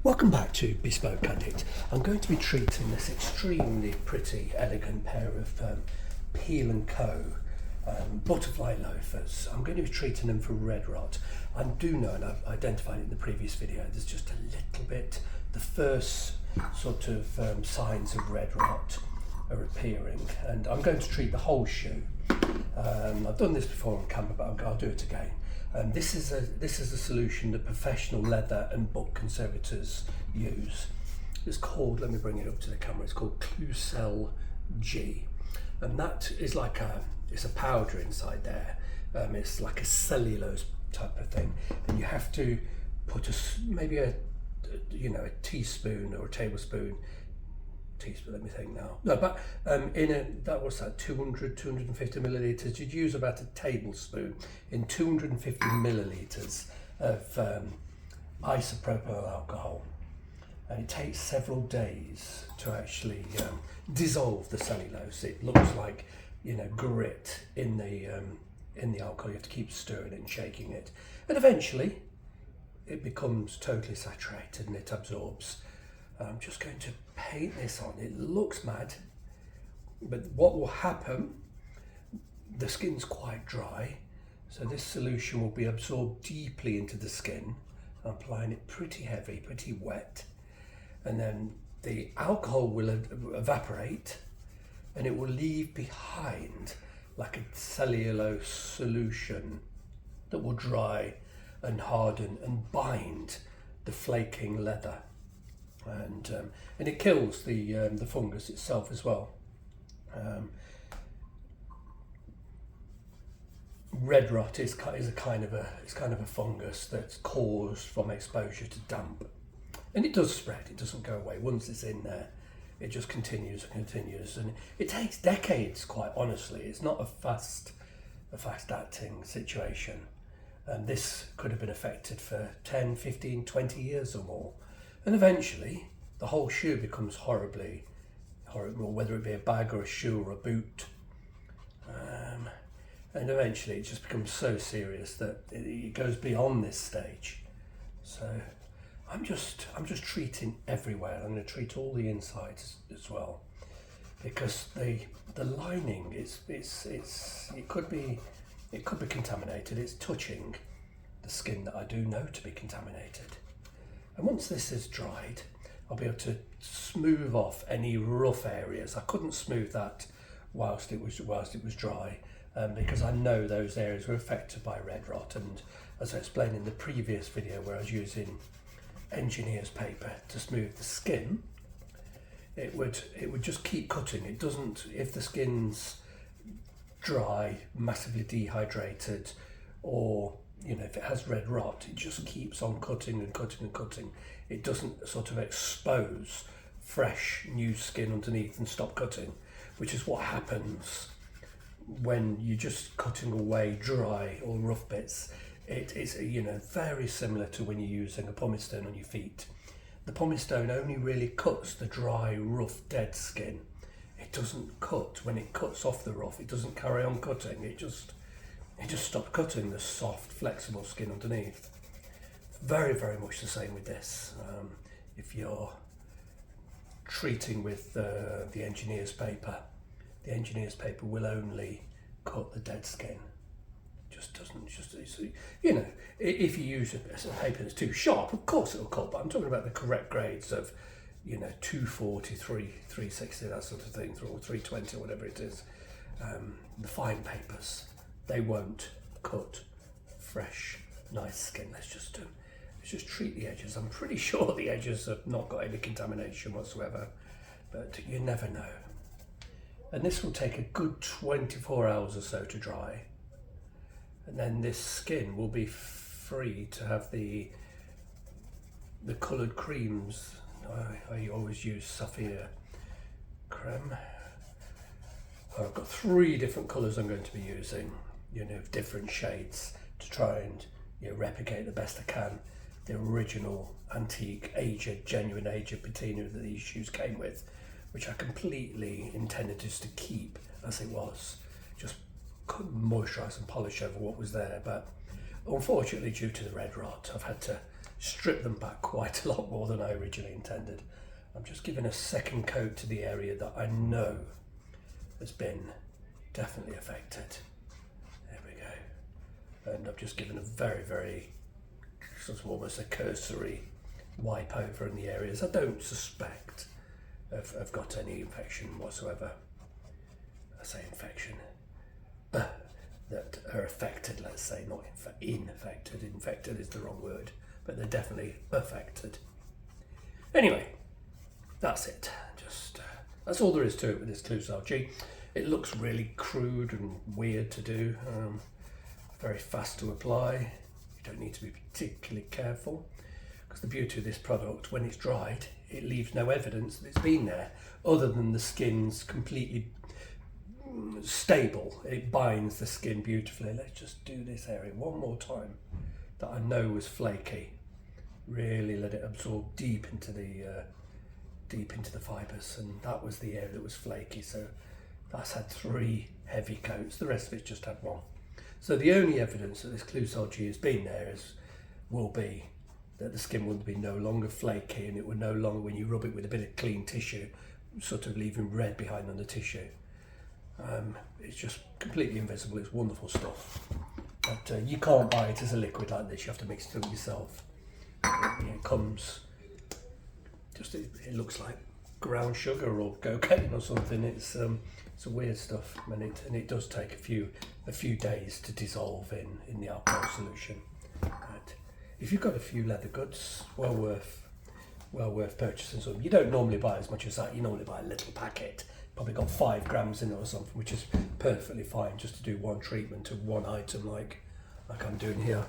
Welcome back to Bespoke Addict. I'm going to be treating this extremely pretty, elegant pair of Peal Co Butterfly Loafas. I'm going to be treating them for red rot. I do know, and I've identified it in the previous video, there's just a little bit, the first sort of signs of red rot are appearing, and I'm going to treat the whole shoe. I've done this before on camera, but I'll do it again. This is a solution that professional leather and book conservators use. It's called, let me bring it up to the camera, it's called Klucel G. And that is like it's a powder inside there. It's like a cellulose type of thing. And you have to put maybe a teaspoon or a tablespoon, let me think now. No, but that was 250 millilitres. You'd use about a tablespoon in 250 millilitres of isopropyl alcohol, and it takes several days to actually dissolve the cellulose. It looks like grit in the alcohol. You have to keep stirring it and shaking it, and eventually it becomes totally saturated and it absorbs. I'm just going to paint this on. It looks mad, but what will happen, the skin's quite dry, so this solution will be absorbed deeply into the skin. I'm applying it pretty heavy, pretty wet, and then the alcohol will evaporate and it will leave behind like a cellulose solution that will dry and harden and bind the flaking leather. And it kills the fungus itself as well. Red rot is a kind of a fungus that's caused from exposure to damp, and it does spread. It doesn't go away once it's in there. It just continues and continues, and it takes decades. Quite honestly, it's not a fast acting situation. This could have been affected for 10, 15, 20 years or more. And eventually, the whole shoe becomes horrible, whether it be a bag or a shoe or a boot. And eventually, it just becomes so serious that it goes beyond this stage. So, I'm just treating everywhere. I'm going to treat all the insides as well, because the lining it could be contaminated. It's touching the skin that I do know to be contaminated. And once this is dried, I'll be able to smooth off any rough areas. I couldn't smooth that whilst it was dry, because I know those areas were affected by red rot. And as I explained in the previous video, where I was using engineer's paper to smooth the skin, it would just keep cutting. It doesn't, if the skin's dry, massively dehydrated, or if it has red rot, it just keeps on cutting and cutting and cutting. It doesn't sort of expose fresh new skin underneath and stop cutting, which is what happens when you're just cutting away dry or rough bits. It is very similar to when you're using a pumice stone on your feet. The pumice stone only really cuts the dry, rough, dead skin. It doesn't cut when it cuts off the rough. It doesn't carry on cutting. It just stops cutting the soft, flexible skin underneath. Very, very much the same with this. If you're treating with the engineer's paper will only cut the dead skin. If you use a paper that's too sharp, of course it'll cut, but I'm talking about the correct grades of 240, 360, that sort of thing, or 320, or whatever it is. The fine papers, they won't cut fresh, nice skin. Let's just treat the edges. I'm pretty sure the edges have not got any contamination whatsoever, but you never know. And this will take a good 24 hours or so to dry, and then this skin will be free to have the coloured creams. I always use Sapphire Creme. I've got 3 different colours I'm going to be using, different shades, to try and replicate the best I can the original antique genuine aged patina that these shoes came with, which I completely intended just to keep as it was. Just couldn't moisturise and polish over what was there, but unfortunately due to the red rot I've had to stripped them back quite a lot more than I originally intended. I'm just giving a second coat to the area that I know has been definitely affected. There we go. And I've just given a very, very sort of almost a cursory wipe over in the areas I don't suspect have got any infection whatsoever. I say infection. That are affected, let's say, not infected. Infected is the wrong word, but they're definitely affected. Anyway, that's it. Just that's all there is to it with this Klucel G. It looks really crude and weird to do. Very fast to apply. You don't need to be particularly careful, because the beauty of this product, when it's dried, it leaves no evidence that it's been there, other than the skin's completely stable. It binds the skin beautifully. Let's just do this area one more time that I know was flaky. Really let it absorb deep into the fibres, and that was the area that was flaky. So that's had 3 heavy coats. The rest of it's just had 1. So the only evidence that this Klucel G has been there will be that the skin would be no longer flaky, and it would no longer, when you rub it with a bit of clean tissue, sort of leaving red behind on the tissue. It's just completely invisible. It's wonderful stuff. But you can't buy it as a liquid like this. You have to mix it up yourself. It comes just, it looks like ground sugar or cocaine or something. It's a weird stuff, and it does take a few days to dissolve in the alcohol solution. But if you've got a few leather goods, well worth purchasing some. You don't normally buy as much as that. You normally buy a little packet. Probably got 5 grams in it or something, which is perfectly fine just to do one treatment of one item like I'm doing here.